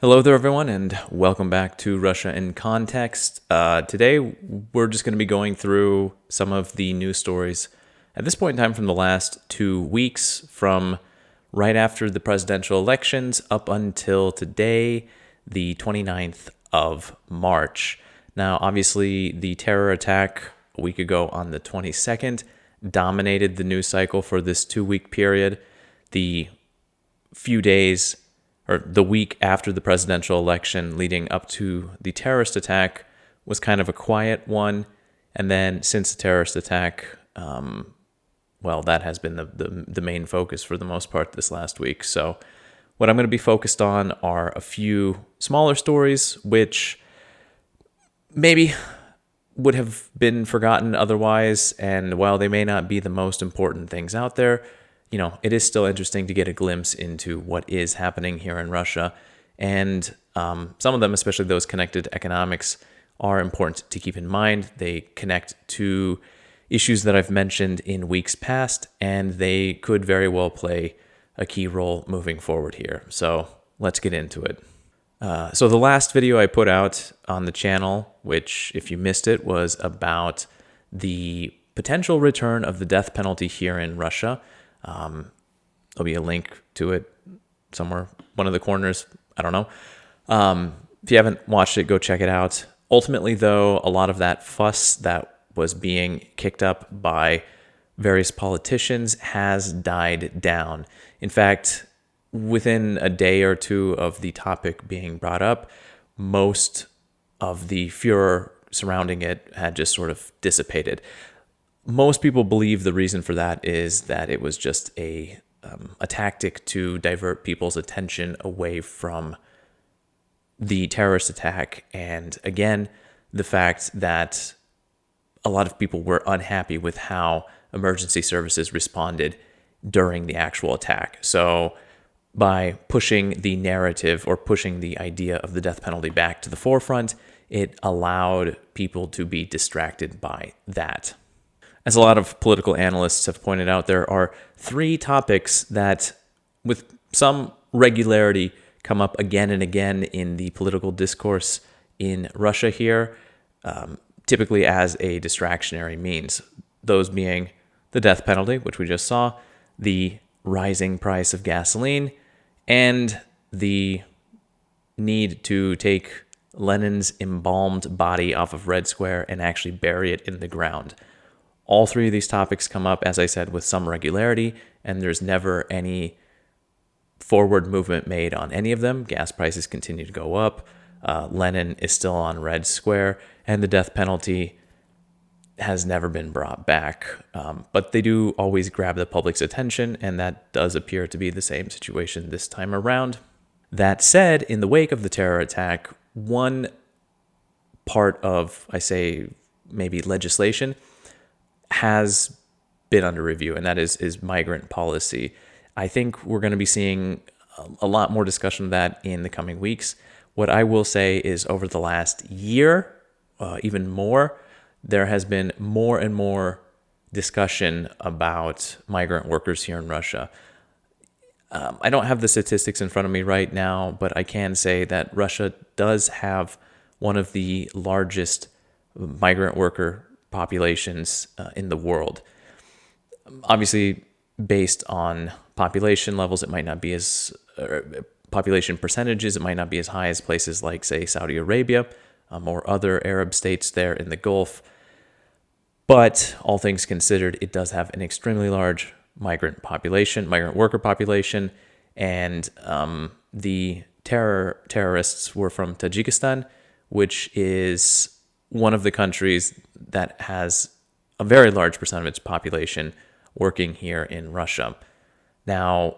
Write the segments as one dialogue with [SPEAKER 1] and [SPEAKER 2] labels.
[SPEAKER 1] Hello there, everyone, and welcome back to Russia in Context. Today, we're just going to be going through some of the news stories at this point in time from the last 2 weeks, from right after the presidential elections up until today, the 29th of March. Now, obviously, the terror attack a week ago on the 22nd dominated the news cycle for this 2-week period. The few days or the week after the presidential election leading up to the terrorist attack was kind of a quiet one. And then since the terrorist attack, that has been the main focus for the most part this last week. So what I'm going to be focused on are a few smaller stories, which maybe would have been forgotten otherwise. And while they may not be the most important things out there, it is still interesting to get a glimpse into what is happening here in Russia. And some of them, especially those connected to economics, are important to keep in mind. They connect to issues that I've mentioned in weeks past, and they could very well play a key role moving forward here. So let's get into it. So the last video I put out on the channel, which if you missed it, was about the potential return of the death penalty here in Russia. There'll be a link to it somewhere, one of the corners. I don't know. If you haven't watched it, go check it out. Ultimately, though, a lot of that fuss that was being kicked up by various politicians has died down. In fact, within a day or two of the topic being brought up, most of the furor surrounding it had just sort of dissipated. Most people believe the reason for that is that it was just a tactic to divert people's attention away from the terrorist attack. And again, the fact that a lot of people were unhappy with how emergency services responded during the actual attack. So by pushing the narrative or pushing the idea of the death penalty back to the forefront, it allowed people to be distracted by that. As a lot of political analysts have pointed out, there are 3 topics that, with some regularity, come up again and again in the political discourse in Russia here, typically as a distractionary means. Those being the death penalty, which we just saw, the rising price of gasoline, and the need to take Lenin's embalmed body off of Red Square and actually bury it in the ground. All 3 of these topics come up, as I said, with some regularity, and there's never any forward movement made on any of them. Gas prices continue to go up. Lenin is still on Red Square, and the death penalty has never been brought back. But they do always grab the public's attention, and that does appear to be the same situation this time around. That said, in the wake of the terror attack, one part of, I say, maybe legislation has been under review, and that is migrant policy. I think we're going to be seeing a lot more discussion of that in the coming weeks. What I will say is over the last year, even more, there has been more and more discussion about migrant workers here in Russia. I don't have the statistics in front of me right now, but I can say that Russia does have one of the largest migrant worker populations in the world. Obviously, based on population levels, it might not be as population percentages, it might not be as high as places like, say, Saudi Arabia or other Arab states there in the Gulf. But all things considered, it does have an extremely large migrant worker population, and the terrorists were from Tajikistan, which is one of the countries that has a very large percent of its population working here in Russia. Now,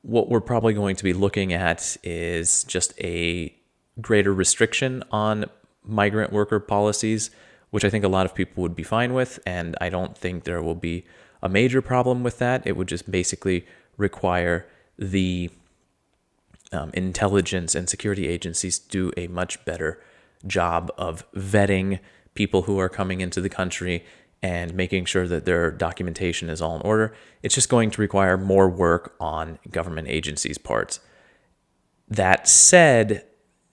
[SPEAKER 1] what we're probably going to be looking at is just a greater restriction on migrant worker policies, which I think a lot of people would be fine with, and I don't think there will be a major problem with that. It would just basically require the intelligence and security agencies do a much better job of vetting people who are coming into the country and making sure that their documentation is all in order. It's just going to require more work on government agencies' parts. That said,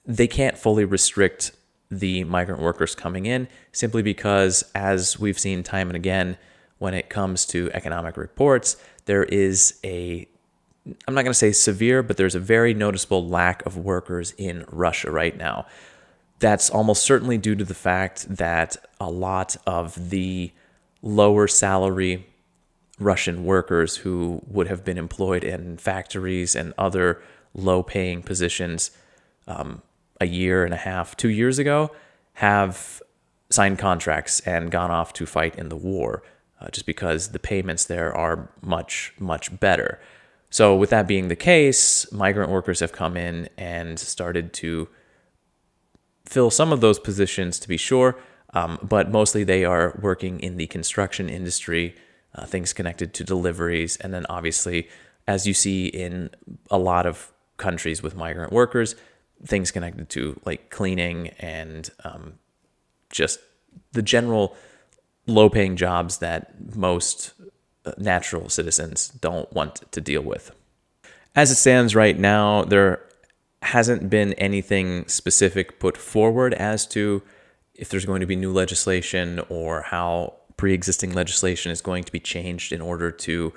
[SPEAKER 1] they can't fully restrict the migrant workers coming in simply because, as we've seen time and again, when it comes to economic reports, there is I'm not going to say severe, but there's a very noticeable lack of workers in Russia right now. That's almost certainly due to the fact that a lot of the lower salary Russian workers who would have been employed in factories and other low paying positions a year and a half, 2 years ago, have signed contracts and gone off to fight in the war just because the payments there are much, much better. So with that being the case, migrant workers have come in and started to fill some of those positions, to be sure, but mostly they are working in the construction industry, things connected to deliveries, and then obviously, as you see in a lot of countries with migrant workers, things connected to like cleaning and just the general low-paying jobs that most natural citizens don't want to deal with. As it stands right now, there hasn't been anything specific put forward as to if there's going to be new legislation or how pre-existing legislation is going to be changed in order to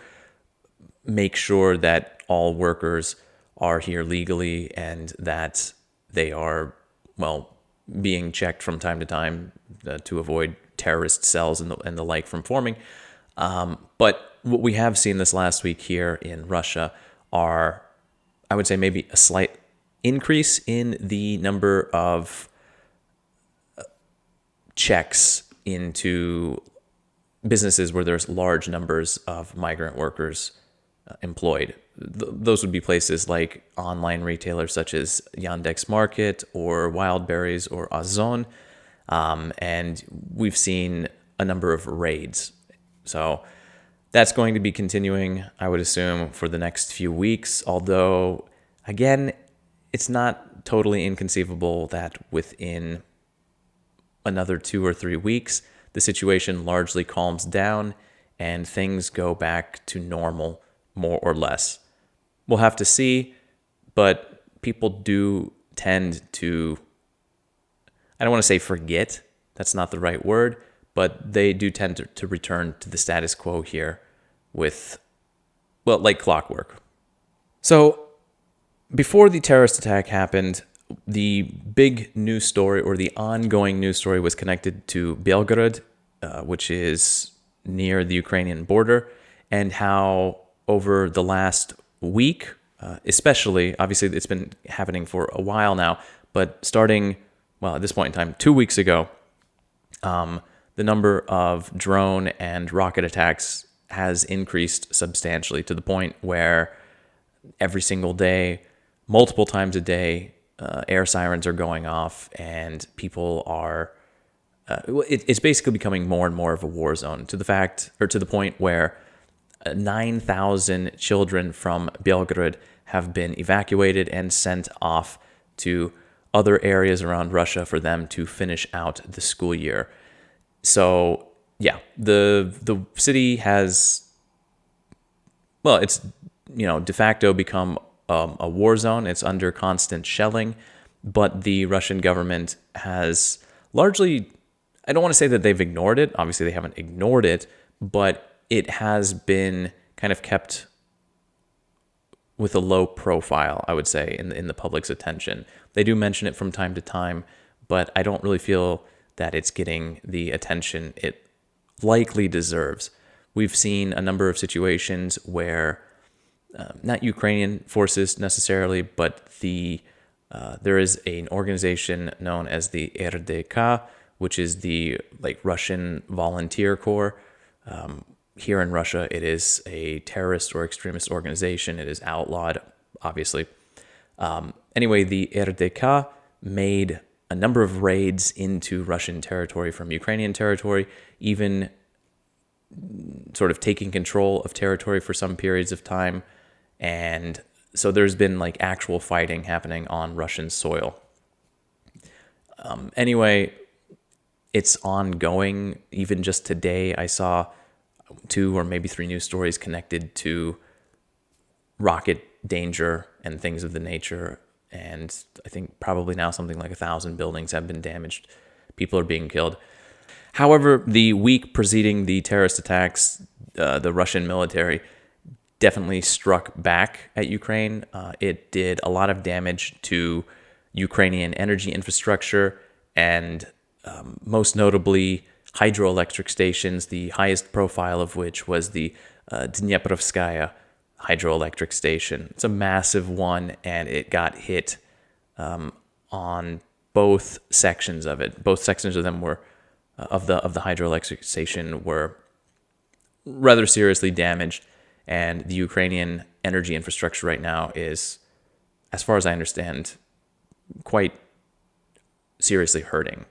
[SPEAKER 1] make sure that all workers are here legally and that they are, well, being checked from time to time to avoid terrorist cells and the like from forming. But what we have seen this last week here in Russia are, I would say, maybe a slight increase in the number of checks into businesses where there's large numbers of migrant workers employed. Those would be places like online retailers such as Yandex Market or Wildberries or Ozon. And we've seen a number of raids. So that's going to be continuing, I would assume, for the next few weeks. Although, again, it's not totally inconceivable that within another 2 or 3 weeks, the situation largely calms down and things go back to normal, more or less. We'll have to see, but people do tend to, I don't want to say forget, that's not the right word, but they do tend to return to the status quo here with, well, like clockwork. So before the terrorist attack happened, the big news story or the ongoing news story was connected to Belgorod, which is near the Ukrainian border, and how over the last week, especially, obviously it's been happening for a while now, but starting, well, at this point in time, 2 weeks ago, the number of drone and rocket attacks has increased substantially to the point where every single day, multiple times a day, air sirens are going off and people are, it's basically becoming more and more of a war zone to the point where 9,000 children from Belgorod have been evacuated and sent off to other areas around Russia for them to finish out the school year. So yeah, the city has, well, it's, de facto become a war zone. It's under constant shelling, but the Russian government has largely, I don't want to say that they've ignored it. Obviously, they haven't ignored it, but it has been kind of kept with a low profile, I would say, in the public's attention. They do mention it from time to time, but I don't really feel that it's getting the attention it likely deserves. We've seen a number of situations where not Ukrainian forces necessarily, but there is an organization known as the RDK, which is the Russian Volunteer Corps. Here in Russia, it is a terrorist or extremist organization. It is outlawed, obviously. Anyway, the RDK made a number of raids into Russian territory from Ukrainian territory, even sort of taking control of territory for some periods of time. And so there's been actual fighting happening on Russian soil. Anyway, it's ongoing. Even just today, I saw 2 or maybe 3 news stories connected to rocket danger and things of the nature. and I think probably now something like 1,000 buildings have been damaged. People are being killed. However, the week preceding the terrorist attacks, the Russian military definitely struck back at Ukraine. It did a lot of damage to Ukrainian energy infrastructure and most notably hydroelectric stations, the highest profile of which was the Dneprovskaya hydroelectric station. It's a massive one, and it got hit on both sections of it. Both sections of them were of the hydroelectric station were rather seriously damaged, and the Ukrainian energy infrastructure right now is, as far as I understand, quite seriously hurting.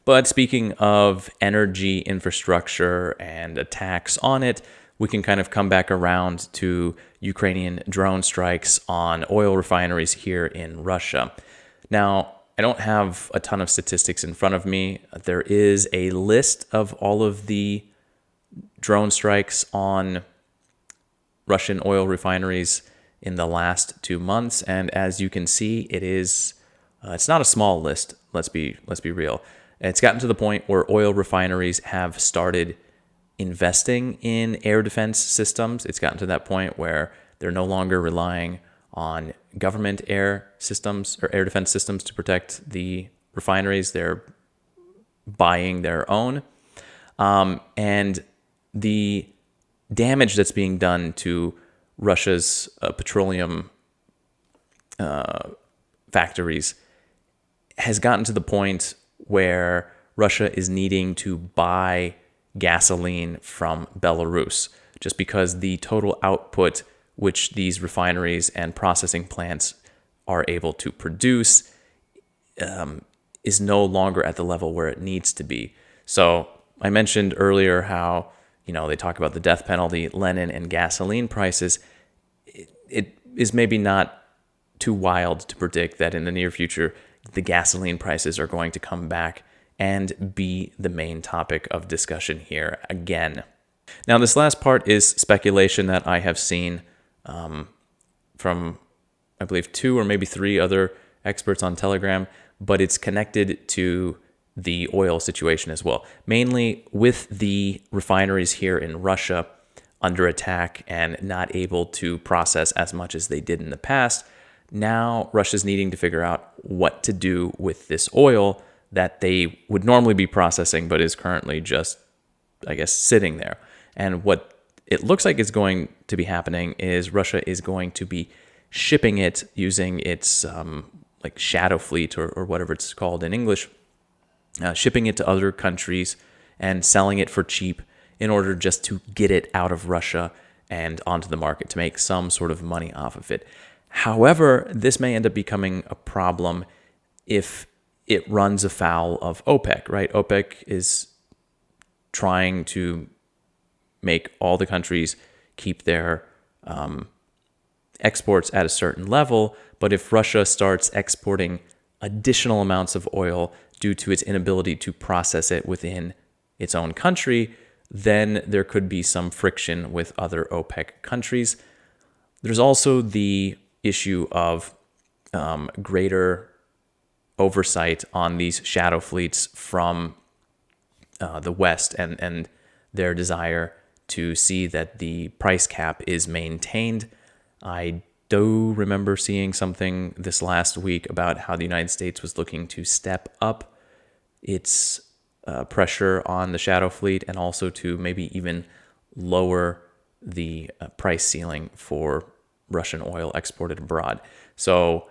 [SPEAKER 1] But speaking of energy infrastructure and attacks on it, we can kind of come back around to Ukrainian drone strikes on oil refineries here in Russia. Now, I don't have a ton of statistics in front of me. There is a list of all of the drone strikes on Russian oil refineries in the last 2 months, and as you can see, it's not a small list. Let's be real. It's gotten to the point where oil refineries have started investing in air defense systems. It's gotten to that point where they're no longer relying on government air systems or air defense systems to protect the refineries. They're buying their own. And the damage that's being done to Russia's petroleum factories has gotten to the point where Russia is needing to buy gasoline from Belarus, just because the total output which these refineries and processing plants are able to produce is no longer at the level where it needs to be. So I mentioned earlier how, they talk about the death penalty, Lenin, and gasoline prices. It is maybe not too wild to predict that in the near future, the gasoline prices are going to come back and be the main topic of discussion here again. Now, this last part is speculation that I have seen from, I believe, 2 or maybe 3 other experts on Telegram, but it's connected to the oil situation as well. Mainly with the refineries here in Russia under attack and not able to process as much as they did in the past. Now Russia's needing to figure out what to do with this oil that they would normally be processing, but is currently just, I guess, sitting there. And what it looks like is going to be happening is Russia is going to be shipping it using its like shadow fleet or whatever it's called in English, shipping it to other countries and selling it for cheap in order just to get it out of Russia and onto the market to make some sort of money off of it. However, this may end up becoming a problem if it runs afoul of OPEC, right? OPEC is trying to make all the countries keep their exports at a certain level, but if Russia starts exporting additional amounts of oil due to its inability to process it within its own country, then there could be some friction with other OPEC countries. There's also the issue of greater oversight on these shadow fleets from the West and their desire to see that the price cap is maintained. I do remember seeing something this last week about how the United States was looking to step up its pressure on the shadow fleet and also to maybe even lower the price ceiling for Russian oil exported abroad. So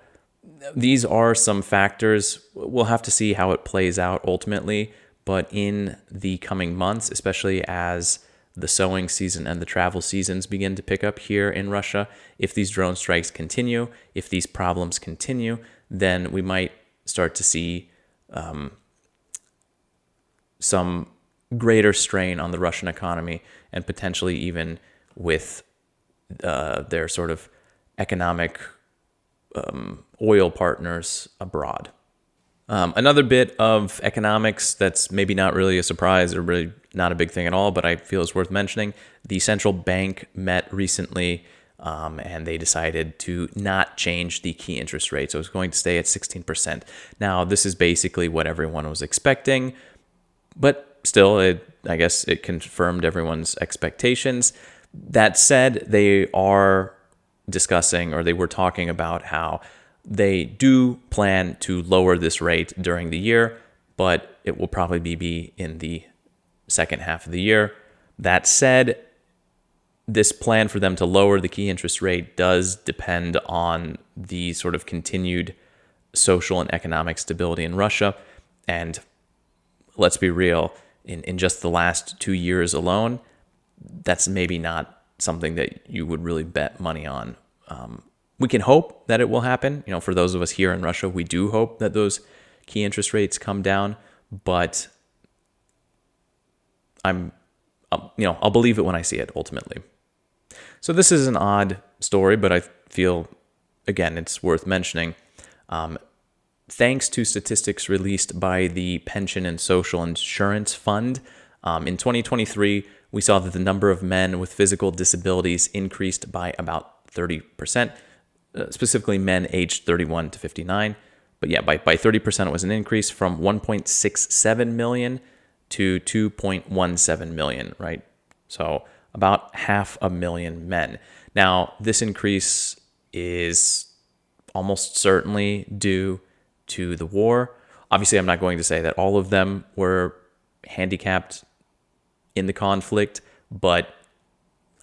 [SPEAKER 1] these are some factors. We'll have to see how it plays out ultimately, but in the coming months, especially as the sowing season and the travel seasons begin to pick up here in Russia, if these drone strikes continue, if these problems continue, then we might start to see some greater strain on the Russian economy and potentially even with their sort of economic oil partners abroad. Another bit of economics that's maybe not really a surprise or really not a big thing at all, but I feel is worth mentioning. The central bank met recently and they decided to not change the key interest rate. So it's going to stay at 16%. Now, this is basically what everyone was expecting, but still, I guess it confirmed everyone's expectations. That said, they are discussing, or they were talking about how they do plan to lower this rate during the year, but it will probably be in the second half of the year. That said, this plan for them to lower the key interest rate does depend on the sort of continued social and economic stability in Russia. And let's be real, in just the last 2 years alone, that's maybe not something that you would really bet money on. We can hope that it will happen. For those of us here in Russia, we do hope that those key interest rates come down, but I'll believe it when I see it ultimately. So this is an odd story, but I feel, again, it's worth mentioning. Thanks to statistics released by the Pension and Social Insurance Fund, in 2023, we saw that the number of men with physical disabilities increased by about 30%, specifically men aged 31 to 59. But yeah, by 30% it was an increase from 1.67 million to 2.17 million, right? So about 500,000 men. Now, this increase is almost certainly due to the war. Obviously, I'm not going to say that all of them were handicapped in the conflict, but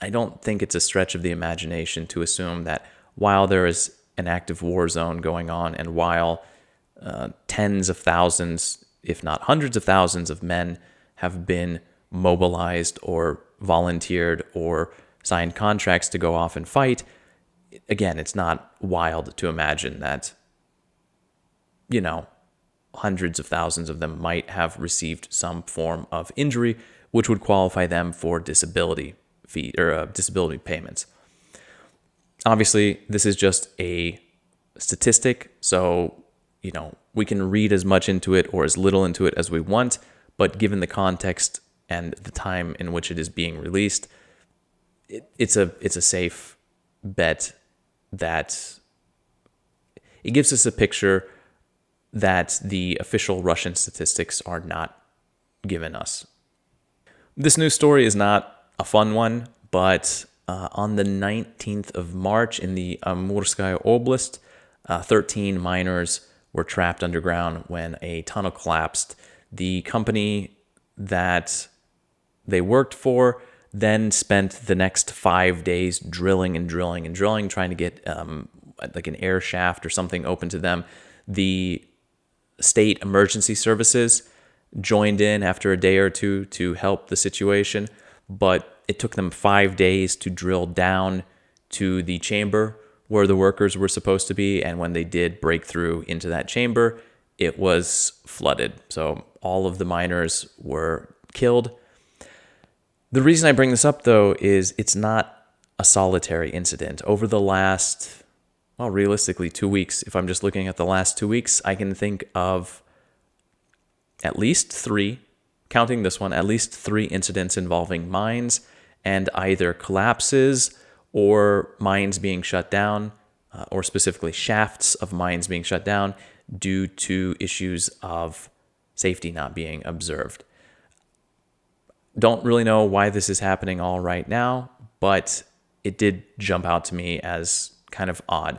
[SPEAKER 1] I don't think it's a stretch of the imagination to assume that while there is an active war zone going on, and while tens of thousands, if not hundreds of thousands of men have been mobilized or volunteered or signed contracts to go off and fight, again, it's not wild to imagine that, hundreds of thousands of them might have received some form of injury, which would qualify them for disability fee or disability payments. Obviously, this is just a statistic, so we can read as much into it or as little into it as we want, but given the context and the time in which it is being released, it's a safe bet that it gives us a picture that the official Russian statistics are not given us. This news story is not a fun one, but on the 19th of March in the Amurskaya Oblast, 13 miners were trapped underground when a tunnel collapsed. The company that they worked for then spent the next 5 days drilling, trying to get like an air shaft or something open to them. The state emergency services joined in after a day or two to help the situation, but it took them 5 days to drill down to the chamber where the workers were supposed to be, and when they did break through into that chamber, it was flooded. So all of the miners were killed. The reason I bring this up, though, is it's not a solitary incident. Over the last, realistically 2 weeks, if I'm just looking at the last 2 weeks, I can think of at least three, counting this one, at least three incidents involving mines and either collapses or mines being shut down, or specifically shafts of mines being shut down due to issues of safety not being observed. Don't really know why this is happening all right now, but it did jump out to me as kind of odd.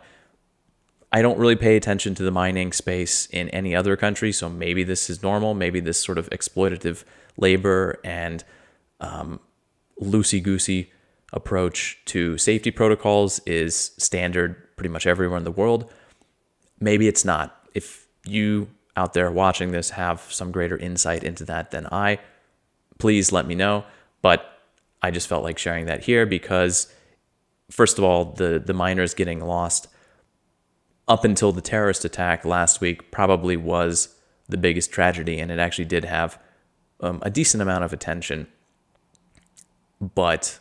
[SPEAKER 1] I don't really pay attention to the mining space in any other country, so maybe this is normal. Maybe this sort of exploitative labor and loosey-goosey approach to safety protocols is standard pretty much everywhere in the world. Maybe it's not. If you out there watching this have some greater insight into that than I, please let me know. But I just felt like sharing that here because, first of all, the miners getting lost up until the terrorist attack last week probably was the biggest tragedy, and it actually did have a decent amount of attention. But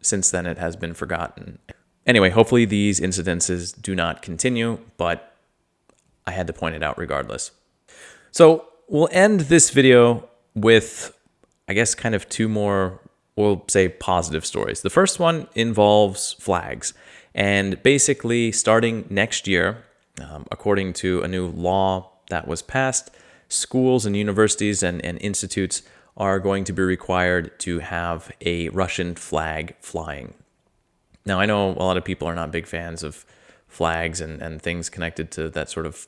[SPEAKER 1] since then, it has been forgotten. Anyway, hopefully these incidences do not continue, but I had to point it out regardless. So we'll end this video with, I guess, kind of two more we'll say positive stories. The first one involves flags. And basically, starting next year, according to a new law that was passed, schools and universities and institutes are going to be required to have a Russian flag flying. Now, I know a lot of people are not big fans of flags and things connected to that sort of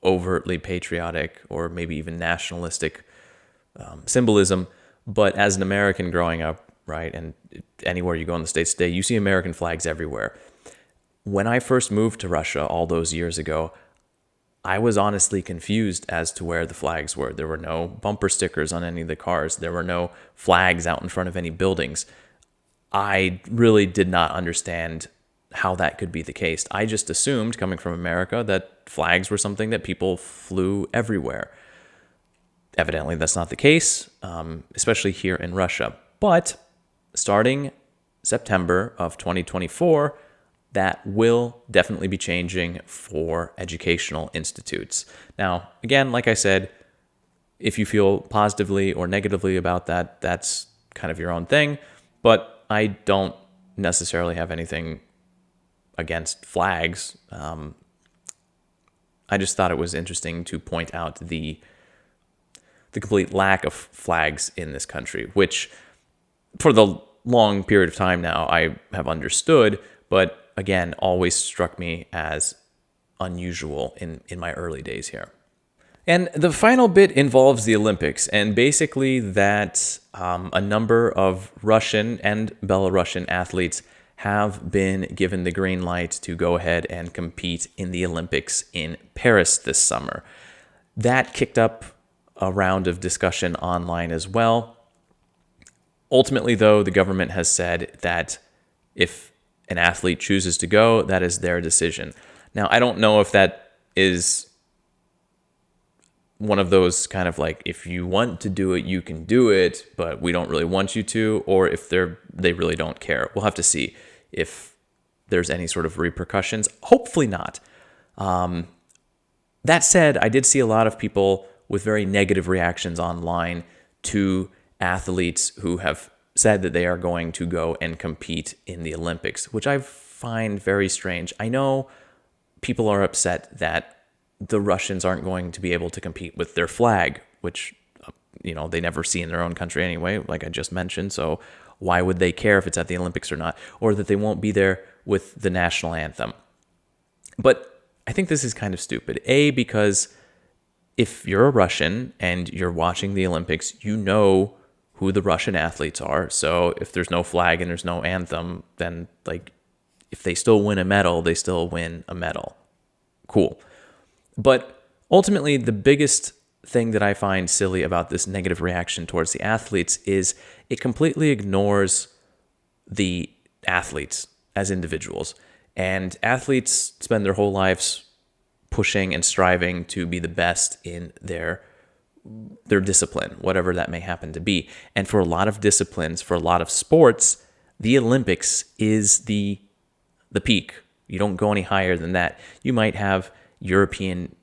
[SPEAKER 1] overtly patriotic or maybe even nationalistic symbolism. But as an American growing up, right, and anywhere you go in the States today, you see American flags everywhere. When I first moved to Russia all those years ago, I was honestly confused as to where the flags were. There were no bumper stickers on any of the cars. There were no flags out in front of any buildings. I really did not understand how that could be the case. I just assumed, coming from America, that flags were something that people flew everywhere. Evidently, that's not the case, especially here in Russia. But starting September of 2024, that will definitely be changing for educational institutes. Now, again, like I said, if you feel positively or negatively about that, that's kind of your own thing. But I don't necessarily have anything against flags. I just thought it was interesting to point out the complete lack of flags in this country, which for the long period of time now I have understood, but again, always struck me as unusual in my early days here. And the final bit involves the Olympics, and basically that a number of Russian and Belarusian athletes have been given the green light to go ahead and compete in the Olympics in Paris this summer. That kicked up a round of discussion online as well. Ultimately, though, the government has said that if an athlete chooses to go, that is their decision. Now, I don't know if that is one of those kind of like, if you want to do it, you can do it, but we don't really want you to, or if they really don't care. We'll have to see if there's any sort of repercussions. Hopefully not. That said, I did see a lot of people with very negative reactions online to athletes who have said that they are going to go and compete in the Olympics, which I find very strange. I know people are upset that the Russians aren't going to be able to compete with their flag, which, they never see in their own country anyway, like I just mentioned. So why would they care if it's at the Olympics or not? Or that they won't be there with the national anthem. But I think this is kind of stupid. Because if you're a Russian and you're watching the Olympics, you know who the Russian athletes are. So if there's no flag and there's no anthem, then if they still win a medal, they still win a medal. Cool. But ultimately, the biggest thing that I find silly about this negative reaction towards the athletes is it completely ignores the athletes as individuals. And athletes spend their whole lives pushing and striving to be the best in their discipline, whatever that may happen to be. And for a lot of disciplines, for a lot of sports, the Olympics is the peak. You don't go any higher than that. You might have European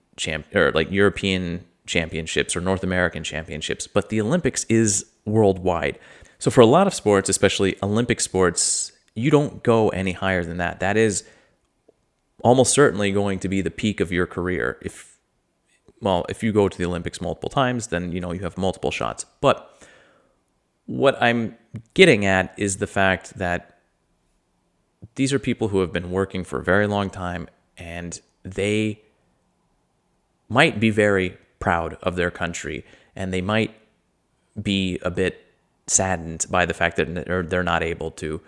[SPEAKER 1] championships or North American championships, but the Olympics is worldwide. So for a lot of sports, especially Olympic sports, you don't go any higher than that. That is almost certainly going to be the peak of your career. If you go to the Olympics multiple times, then you have multiple shots. But what I'm getting at is the fact that these are people who have been working for a very long time, and they might be very proud of their country, and they might be a bit saddened by the fact that they're not able to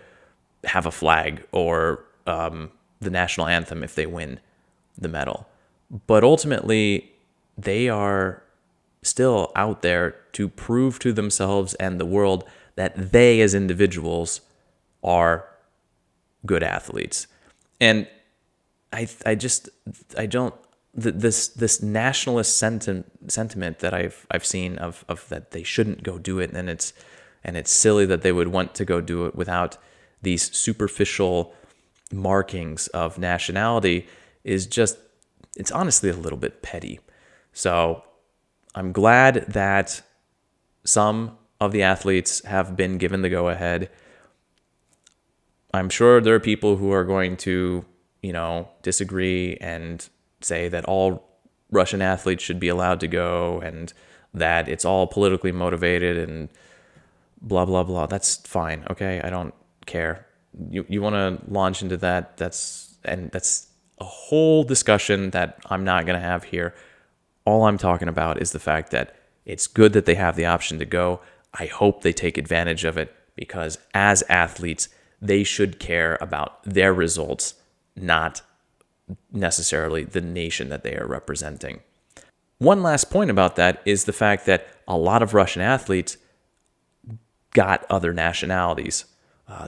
[SPEAKER 1] have a flag or the national anthem if they win the medal. But ultimately, they are still out there to prove to themselves and the world that they as individuals are good athletes. And this nationalist sentiment that I've seen of that they shouldn't go do it, and it's silly that they would want to go do it without these superficial markings of nationality is just, it's honestly a little bit petty. So I'm glad that some of the athletes have been given the go-ahead. I'm sure there are people who are going to, disagree and say that all Russian athletes should be allowed to go and that it's all politically motivated and blah, blah, blah. That's fine, okay? I don't care. You want to launch into that, that's a whole discussion that I'm not going to have here. All I'm talking about is the fact that it's good that they have the option to go. I hope they take advantage of it because as athletes, they should care about their results, not necessarily the nation that they are representing. One last point about that is the fact that a lot of Russian athletes got other nationalities.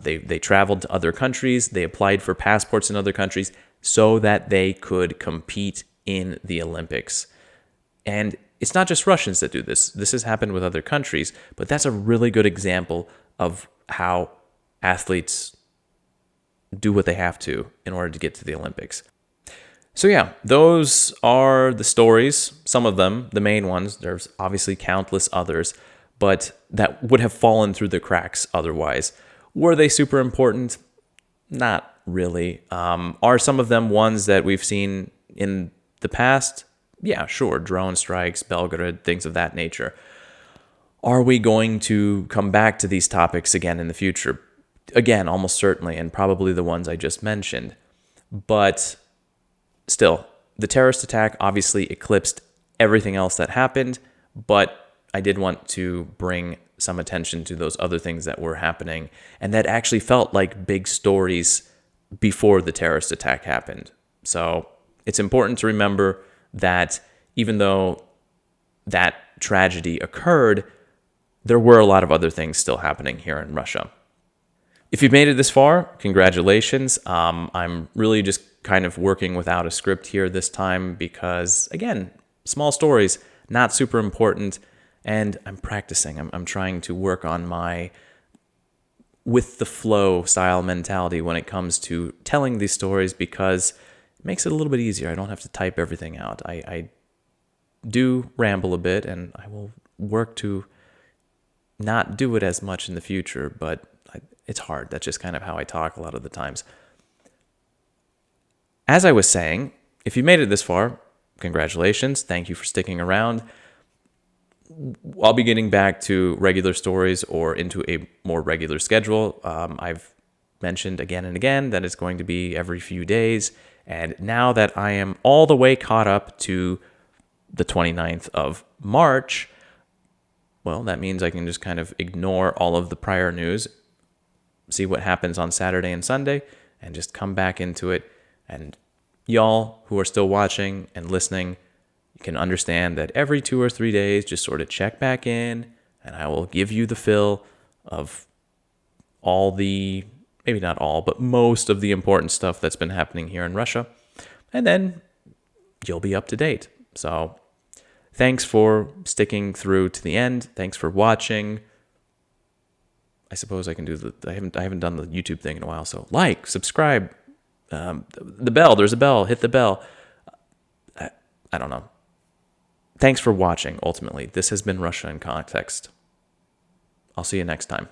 [SPEAKER 1] They traveled to other countries. They applied for passports in other countries so that they could compete in the Olympics. And it's not just Russians that do this. This has happened with other countries, but that's a really good example of how athletes do what they have to in order to get to the Olympics. So yeah, those are the stories, some of them, the main ones. There's obviously countless others, but that would have fallen through the cracks otherwise. Were they super important? Not really. Are some of them ones that we've seen in the past? Yeah, sure. Drone strikes, Belgorod, things of that nature. Are we going to come back to these topics again in the future? Again, almost certainly, and probably the ones I just mentioned. But still, the terrorist attack obviously eclipsed everything else that happened, but I did want to bring some attention to those other things that were happening and that actually felt like big stories before the terrorist attack happened. So it's important to remember that even though that tragedy occurred, there were a lot of other things still happening here in Russia. If you've made it this far, congratulations. I'm really just kind of working without a script here this time because, again, small stories, not super important, and I'm practicing. I'm trying to work on my with the flow style mentality when it comes to telling these stories because it makes it a little bit easier. I don't have to type everything out. I do ramble a bit, and I will work to not do it as much in the future, but it's hard. That's just kind of how I talk a lot of the times. As I was saying, if you made it this far, congratulations. Thank you for sticking around. I'll be getting back to regular stories or into a more regular schedule. I've mentioned again and again that it's going to be every few days. And now that I am all the way caught up to the 29th of March, well, that means I can just kind of ignore all of the prior news, see what happens on Saturday and Sunday, and just come back into it. And y'all who are still watching and listening, you can understand that every 2 or 3 days, just sort of check back in, and I will give you the fill of all the, maybe not all, but most of the important stuff that's been happening here in Russia. And then you'll be up to date. So thanks for sticking through to the end. Thanks for watching. I suppose I can do I haven't done the YouTube thing in a while. So like, subscribe, the bell. There's a bell. Hit the bell. I don't know. Thanks for watching. Ultimately, this has been Russia in Context. I'll see you next time.